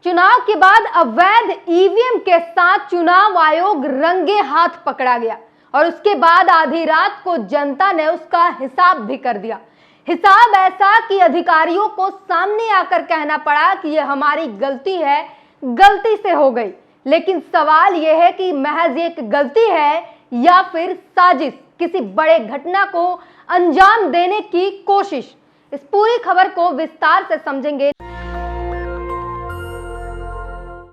चुनाव के बाद अवैध ईवीएम के साथ चुनाव आयोग रंगे हाथ पकड़ा गया और उसके बाद आधी रात को जनता ने उसका हिसाब भी कर दिया। हिसाब ऐसा कि अधिकारियों को सामने आकर कहना पड़ा कि यह हमारी गलती है, गलती से हो गई। लेकिन सवाल यह है कि महज एक गलती है या फिर साजिश, किसी बड़े घटना को अंजाम देने की कोशिश। इस पूरी खबर को विस्तार से समझेंगे।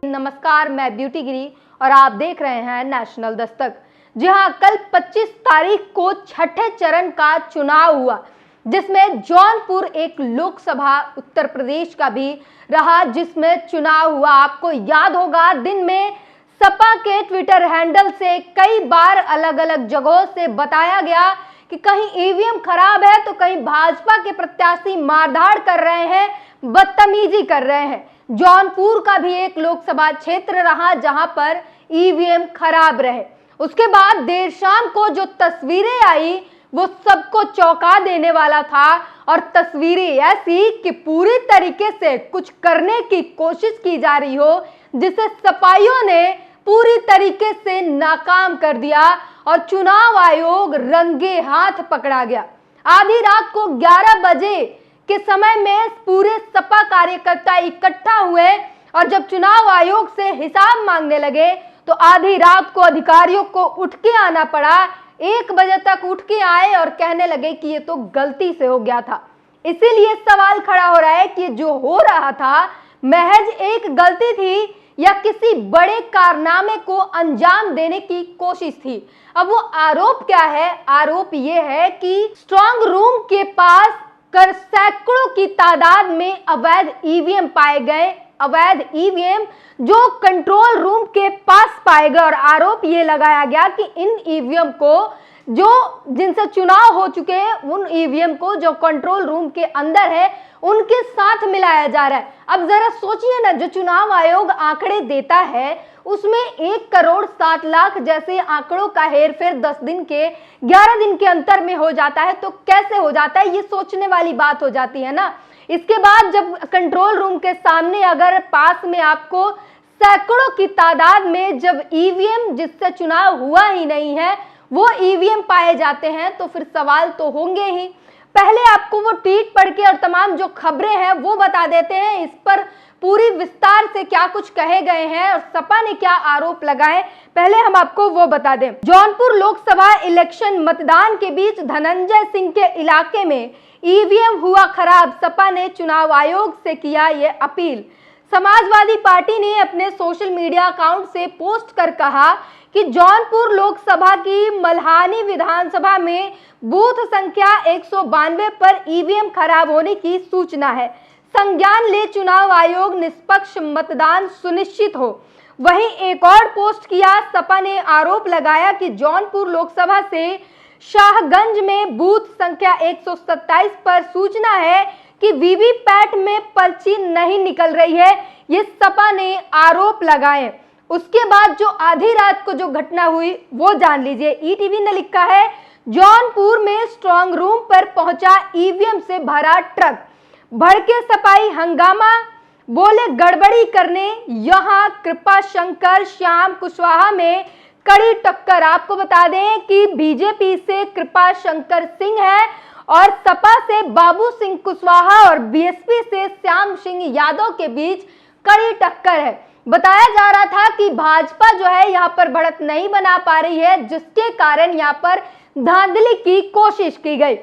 नमस्कार, मैं ब्यूटी गिरी और आप देख रहे हैं नेशनल दस्तक। जी हां, कल 25 तारीख को छठे चरण का चुनाव हुआ, जिसमें जौनपुर एक लोकसभा उत्तर प्रदेश का भी रहा, जिसमें चुनाव हुआ। आपको याद होगा, दिन में सपा के ट्विटर हैंडल से कई बार अलग अलग जगहों से बताया गया कि कहीं ईवीएम खराब है तो कहीं भाजपा के प्रत्याशी मारधाड़ कर रहे हैं, बदतमीजी कर रहे हैं। जौनपुर का भी एक लोकसभा क्षेत्र रहा जहां पर ईवीएम खराब रहे। उसके बाद देर शाम को जो तस्वीरें आई वो सबको चौंका देने वाला था, और तस्वीरें ऐसी कि पूरी तरीके से कुछ करने की कोशिश की जा रही हो, जिसे सपाइयों ने पूरी तरीके से नाकाम कर दिया और चुनाव आयोग रंगे हाथ पकड़ा गया। आधी रात को 11 बजे के समय में पूरे सपा कार्यकर्ता इकट्ठा हुए और जब चुनाव आयोग से हिसाब मांगने लगे तो आधी रात को अधिकारियों को उठ के आना पड़ा। 1 बजे तक उठ के आए और कहने लगे कि ये तो गलती से हो गया था। इसीलिए सवाल खड़ा हो रहा है कि जो हो रहा था महज एक गलती थी या किसी बड़े कारनामे को अंजाम देने की कोशिश थी। अब वो आरोप क्या है? आरोप ये है कि स्ट्रांग रूम के पास कर सैकड़ों की तादाद में अवैध ईवीएम पाए गए, अवैध ईवीएम जो कंट्रोल रूम के पास पाए गए। और आरोप ये लगाया गया कि इन ईवीएम को जिनसे चुनाव हो चुके हैं, उन ईवीएम को जो कंट्रोल रूम के अंदर है उनके साथ मिलाया जा रहा है। अब जरा सोचिए ना, जो चुनाव आयोग आंकड़े देता है उसमें 1,07,00,000 जैसे आंकड़ों का हेरफेर 11 दिन के अंतर में हो जाता है, तो कैसे हो जाता है? ये सोचने वाली बात हो जाती है ना। इसके बाद जब कंट्रोल रूम के सामने अगर पास में आपको सैकड़ों की तादाद में जब ईवीएम जिससे चुनाव हुआ ही नहीं है वो ईवीएम पाए जाते हैं, तो फिर सवाल तो होंगे ही। पहले आपको वो ट्वीट पढ़ के और तमाम जो खबरें हैं वो बता देते हैं, इस पर पूरी विस्तार से क्या कुछ कहे गए हैं और सपा ने क्या आरोप लगाए, पहले हम आपको वो बता दें। जौनपुर लोकसभा इलेक्शन मतदान के बीच धनंजय सिंह के इलाके में ईवीएम हुआ खराब। सपा ने चुनाव आयोग से किया ये अपील। समाजवादी पार्टी ने अपने सोशल मीडिया अकाउंट से पोस्ट कर कहा कि जौनपुर लोकसभा की मल्हानी विधानसभा में बूथ संख्या 192 पर ईवीएम खराब होने की सूचना है। संज्ञान ले चुनाव आयोग, निष्पक्ष मतदान सुनिश्चित हो। वहीं एक और पोस्ट किया, सपा ने आरोप लगाया कि जौनपुर लोकसभा से शाहगंज में बूथ संख्या 127 पर सूचना है कि वीवीपैट में पर्ची नहीं निकल रही है। ये सपा ने आरोप लगाए। उसके बाद जो आधी रात को जो घटना हुई वो जान लीजिए। ईटीवी ने लिखा है, जौनपुर में स्ट्रांग रूम पर पहुंचा ईवीएम से भरा ट्रक, भड़के सपाई हंगामा, बोले गड़बड़ी करने, यहां कृपा शंकर श्याम कुशवाहा में कड़ी टक्कर। आपको बता दें कि बीजेपी से कृपा शंकर सिंह है और सपा से बाबू सिंह कुशवाहा और बीएसपी से श्याम सिंह यादव के बीच कड़ी टक्कर है। बताया जा रहा था कि भाजपा जो है यहाँ पर बढ़त नहीं बना पा रही है, जिसके कारण यहाँ पर धांधली की कोशिश की गई।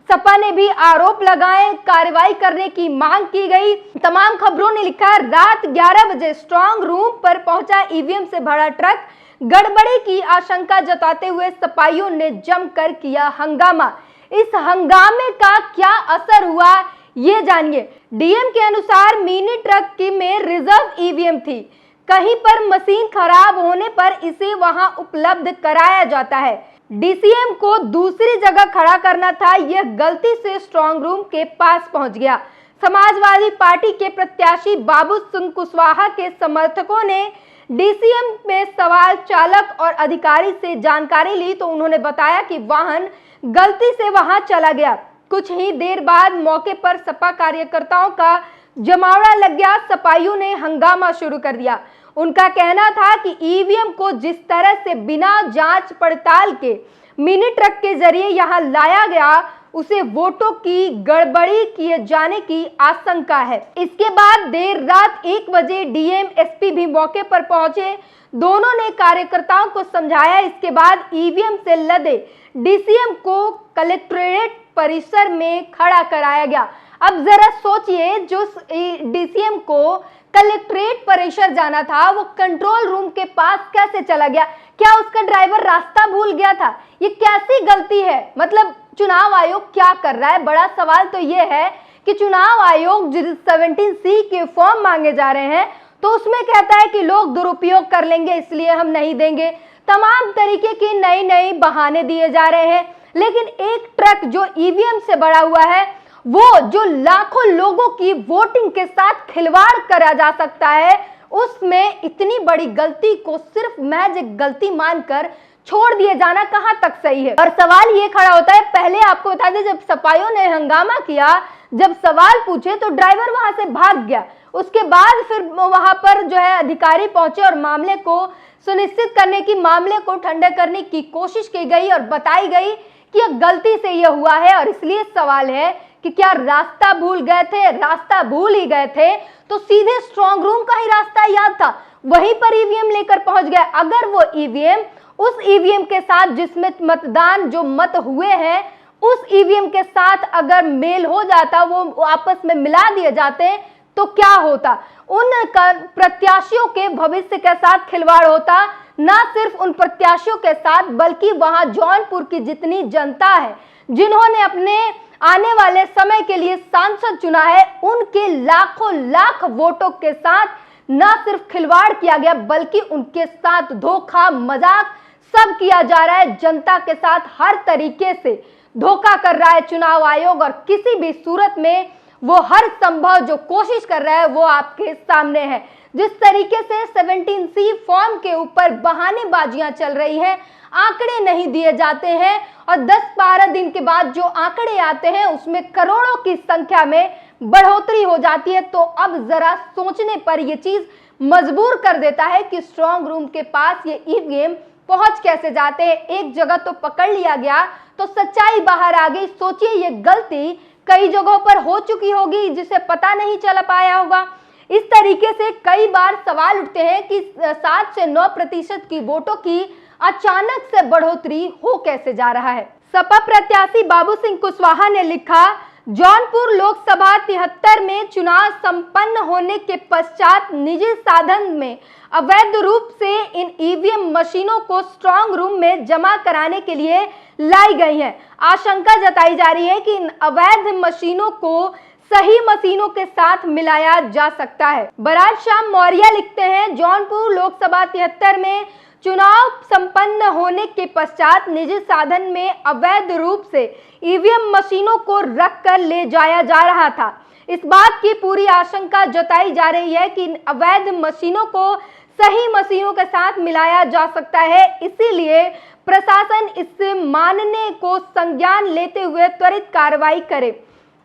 सपा ने भी आरोप लगाए, कार्रवाई करने की मांग की गई। तमाम खबरों ने लिखा है, रात 11 बजे स्ट्रांग रूम पर पहुंचा ईवीएम से भरा ट्रक, गड़बड़ी की आशंका जताते हुए सपाइयों ने जमकर किया हंगामा। इस हंगामे का क्या असर हुआ ये जानिए। डीएम के अनुसार मिनी ट्रक की में रिजर्व ईवीएम थी, कहीं पर मशीन खराब होने पर इसे वहां उपलब्ध कराया जाता है। डीसीएम को दूसरी जगह खड़ा करना था, यह गलती से स्ट्रांग रूम के पास पहुंच गया। समाजवादी पार्टी के प्रत्याशी बाबू सिंह कुशवाहा के समर्थकों ने डीसीएम में सवाल चालक और अधिकारी से जानकारी ली तो उन्होंने बताया कि वाहन गलती से वहां चला गया। कुछ ही देर बाद मौके पर सपा कार्यकर्ताओं का जमावड़ा लग गया, सपाइयों ने हंगामा शुरू कर दिया। उनका कहना था कि ईवीएम को जिस तरह से बिना जांच पड़ताल के मिनी ट्रक के जरिए यहां लाया गया, उसे वोटों की गड़बड़ी किए जाने की आशंका है। इसके बाद देर रात 1 बजे डीएम एसपी भी मौके पर पहुंचे। दोनों ने कार्यकर्ताओं को समझाया। इसके बाद ईवीएम से लदे डीसीएम को कलेक्ट्रेट परिसर में खड़ा कराया गया। अब जरा सोचिए, जो डीसीएम को कलेक्ट्रेट परिसर जाना था, वो कंट्रोल रूम के पास कैसे चला गया? क्या उसका ड्राइवर रास्ता भूल गया था? ये कैसी गलती है? मतलब चुनाव आयोग क्या कर रहा है? बड़ा सवाल तो ये है कि चुनाव आयोग जिस 17C के फॉर्म मांगे जा रहे हैं, तो उसमें कहता है कि लोग दुरुपयोग कर लेंगे, इसलिए हम नहीं देंगे। तमाम तरीके की नई बहाने दिए जा रहे हैं। लेकिन एक ट्रक जो ईवीएम से बड़ा हुआ है, वो जो लाखों लोगों की वोटिंग के साथ खिलवाड़ करा जा सकता है, उसमें इतनी बड़ी गलती को सिर्फ महज एक गलती मानकर छोड़ दिए जाना कहां तक सही है? और सवाल ये खड़ा होता है, पहले आपको बता दें, जब सपाइयों ने हंगामा किया, जब सवाल पूछे तो ड्राइवर वहां से भाग गया। उसके बाद फिर वहां पर जो है अधिकारी पहुंचे और मामले को सुनिश्चित करने की, मामले को ठंडा करने की कोशिश की गई और बताई गई कि यह गलती से यह हुआ है। और इसलिए सवाल है कि क्या रास्ता भूल गए थे? रास्ता भूल ही गए थे तो सीधे स्ट्रांग रूम का ही रास्ता याद था, वहीं पर ईवीएम लेकर पहुंच गए। अगर वो ईवीएम उस ईवीएम के साथ जिसमें मतदान जो मत हुए हैं, उस ईवीएम के साथ अगर मेल हो जाता, वो आपस में मिला दिए जाते, तो क्या होता? उन प्रत्याशियों के भविष्य के साथ खिलवाड़ होता। ना सिर्फ उन प्रत्याशियों के साथ, बल्कि वहां जौनपुर की जितनी जनता है, जिन्होंने अपने आने वाले समय के लिए सांसद चुना है, उनके लाखों लाख वोटों के साथ न सिर्फ खिलवाड़ किया गया, बल्कि उनके साथ धोखा, मजाक सब किया जा रहा है। जनता के साथ हर तरीके से धोखा कर रहा है चुनाव आयोग, और किसी भी सूरत में वो हर संभव जो कोशिश कर रहा है वो आपके सामने है। जिस तरीके से 17C फॉर्म के ऊपर बहानेबाजियां चल रही है, आंकड़े नहीं दिए जाते हैं, और 10-12 दिन के बाद जो आंकड़े आते हैं उसमें करोड़ों की संख्या में बढ़ोतरी हो जाती है। तो अब जरा सोचने पर यह चीज मजबूर कर देता है कि स्ट्रांग रूम के पास ये ईवीएम पहुंच कैसे जाते हैं। एक जगह तो पकड़ लिया गया तो सच्चाई बाहर आ गई। सोचिए, ये गलती कई जगहों पर हो चुकी होगी जिसे पता नहीं चल पाया होगा। इस तरीके से कई बार सवाल उठते हैं कि 7 से 9% की वोटों की अचानक से बढ़ोतरी हो कैसे जा रहा है। सपा प्रत्याशी बाबू सिंह कुशवाहा ने लिखा, जौनपुर लोकसभा 73 में चुनाव संपन्न होने के पश्चात निजी साधन में अवैध रूप से इन ईवीएम मशीनों को स्ट्रांग रूम में जमा कराने के लिए लाई गई है। आशंका जताई जा रही है कि इन अवैध मशीनों को सही मशीनों के साथ मिलाया जा सकता है। बराज श्याम मौर्य लिखते हैं, जौनपुर लोकसभा 73 में चुनाव संपन्न होने के पश्चात निजी साधन में अवैध रूप से ईवीएम मशीनों को रखकर ले जाया जा रहा था। इस बात की पूरी आशंका जताई जा रही है कि इन अवैध मशीनों को सही मशीनों के साथ मिलाया जा सकता है। इसीलिए प्रशासन इस मानने को संज्ञान लेते हुए त्वरित कार्रवाई करे।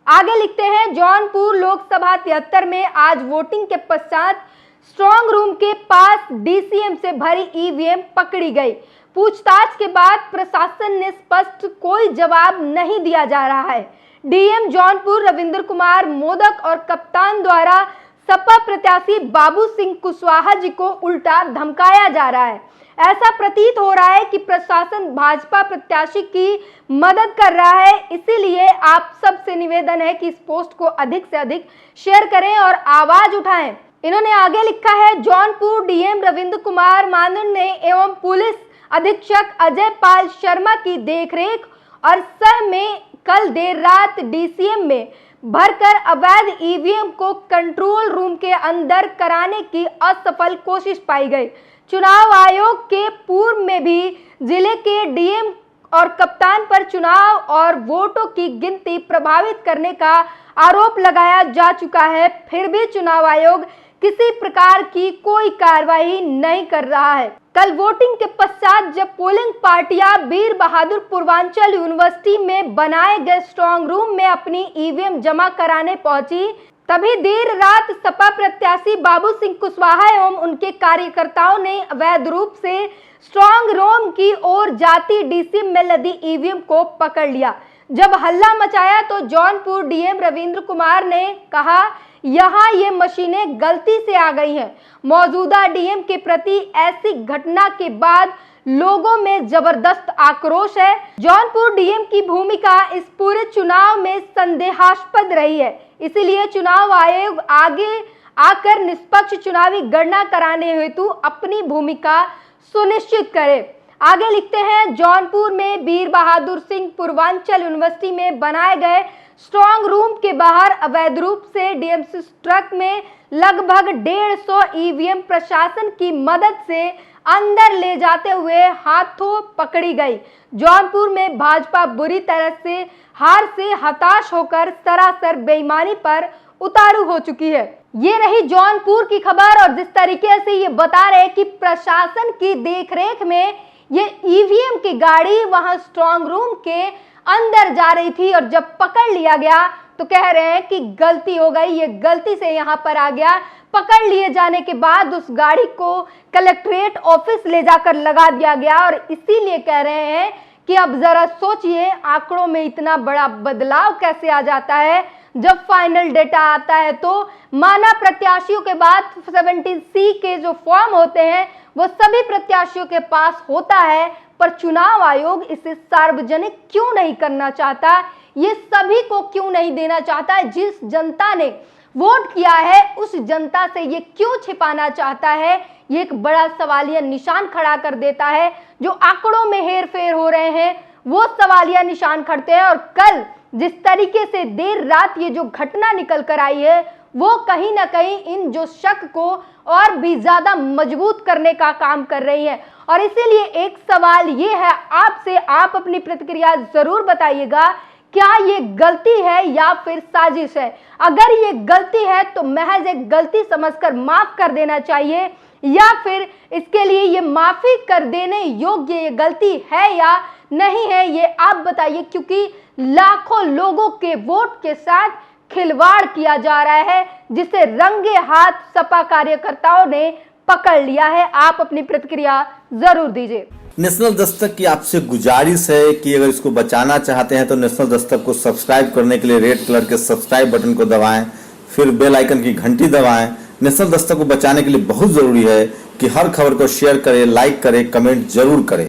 आगे लिखते हैं, जौनपुर लोकसभा 73 में आज वोटिंग के पश्चात स्ट्रांग रूम के पास डीसीएम से भरी ईवीएम पकड़ी गई। पूछताछ के बाद प्रशासन ने स्पष्ट कोई जवाब नहीं दिया जा रहा है। डीएम जौनपुर रविंद्र कुमार मोदक और कप्तान द्वारा सपा प्रत्याशी बाबू सिंह कुशवाहा जी को उल्टा धमकाया जा रहा है। ऐसा प्रतीत हो रहा है कि प्रशासन भाजपा प्रत्याशी की मदद कर रहा है। इसीलिए आप सबसे निवेदन है कि इस पोस्ट को अधिक से अधिक शेयर करें और आवाज उठाएं। इन्होंने आगे लिखा है, जौनपुर डीएम रविंद्र कुमार माननीय एवं पुलिस अधीक्षक अजय पाल शर्मा की देखरेख और सह में कल देर रात डीसीएम में भरकर अवैध ईवीएम को कंट्रोल रूम के अंदर कराने की असफल कोशिश पाई गई। चुनाव आयोग के पूर्व में भी जिले के डीएम और कप्तान पर चुनाव और वोटों की गिनती प्रभावित करने का आरोप लगाया जा चुका है, फिर भी चुनाव आयोग किसी प्रकार की कोई कार्रवाई नहीं कर रहा है। कल वोटिंग के पश्चात जब पोलिंग पार्टियां वीर बहादुर पूर्वांचल यूनिवर्सिटी में बनाए गए स्ट्रांग रूम में अपनी ईवीएम जमा कराने पहुंची, तभी देर रात सपा प्रत्याशी बाबू सिंह कुशवाहा एवं उनके कार्यकर्ताओं ने अवैध रूप से स्ट्रांग रूम की ओर जाती डीसी में लदी ईवीएम को पकड़ लिया। जब हल्ला मचाया तो जौनपुर डीएम रविंद्र कुमार ने कहा, यहाँ ये मशीनें गलती से आ गई हैं। मौजूदा डीएम के प्रति ऐसी घटना के बाद लोगों में जबरदस्त आक्रोश है। जौनपुर डीएम की भूमिका इस पूरे चुनाव में संदेहास्पद रही है, इसीलिए चुनाव आयोग आगे आकर निष्पक्ष चुनावी गणना कराने हेतु अपनी भूमिका सुनिश्चित करे। आगे लिखते हैं, जौनपुर में वीर बहादुर सिंह पूर्वांचल यूनिवर्सिटी में बनाए गए स्ट्रांग रूम के बाहर अवैध रूप से डीएमसी ट्रक में लगभग 150 ईवीएम प्रशासन की मदद से अंदर ले जाते हुए हाथों पकड़ी गई। जौनपुर में भाजपा बुरी तरह से हार से हताश होकर सरासर बेईमानी पर उतारू हो चुकी है। ये रही जौनपुर की खबर और जिस तरीके से ये बता रहे कि प्रशासन की देखरेख में ये ईवीएम की गाड़ी वहां स्ट्रांग रूम के अंदर जा रही थी और जब पकड़ लिया गया तो कह रहे हैं कि गलती हो गई, ये गलती से यहाँ पर आ गया। पकड़ लिए जाने के बाद उस गाड़ी को कलेक्ट्रेट ऑफिस ले जाकर लगा दिया गया और इसीलिए कह रहे हैं कि अब जरा सोचिए आंकड़ों में इतना बड़ा बदलाव कैसे आ जाता है। जब फाइनल डेटा आता है तो माना प्रत्याशियों के बाद 17C के जो फॉर्म होते हैं वो सभी प्रत्याशियों के पास होता है, पर चुनाव आयोग इसे सार्वजनिक क्यों नहीं करना चाहता, ये सभी को क्यों नहीं देना चाहता। जिस जनता ने वोट किया है उस जनता से ये क्यों छिपाना चाहता है, ये एक बड़ा सवालिया निशान खड़ा कर देता है। जो आंकड़ों में हेरफेर हो रहे हैं वो सवालिया निशान खड़ते हैं और कल जिस तरीके से देर रात ये जो घटना निकल कर आई है वो कहीं ना कहीं इन जो शक को और भी ज्यादा मजबूत करने का काम कर रही है। और इसीलिए एक सवाल ये है आपसे, आप अपनी प्रतिक्रिया जरूर बताइएगा, क्या ये गलती है या फिर साजिश है। अगर ये गलती है तो महज एक गलती समझकर माफ कर देना चाहिए या फिर इसके लिए ये माफी कर देने योग्य ये गलती है या नहीं है, ये आप बताइए, क्योंकि लाखों लोगों के वोट के साथ खिलवाड़ किया जा रहा है जिसे रंगे हाथ सपा कार्यकर्ताओं ने पकड़ लिया है। आप अपनी प्रतिक्रिया जरूर दीजिए। नेशनल दस्तक की आपसे गुजारिश है कि अगर इसको बचाना चाहते हैं तो नेशनल दस्तक को सब्सक्राइब करने के लिए रेड कलर के सब्सक्राइब बटन को दबाएं, फिर बेल आइकन की घंटी दबाएं। नेशनल दस्तक को बचाने के लिए बहुत जरूरी है कि हर खबर को शेयर करें, लाइक करें, कमेंट जरूर करें।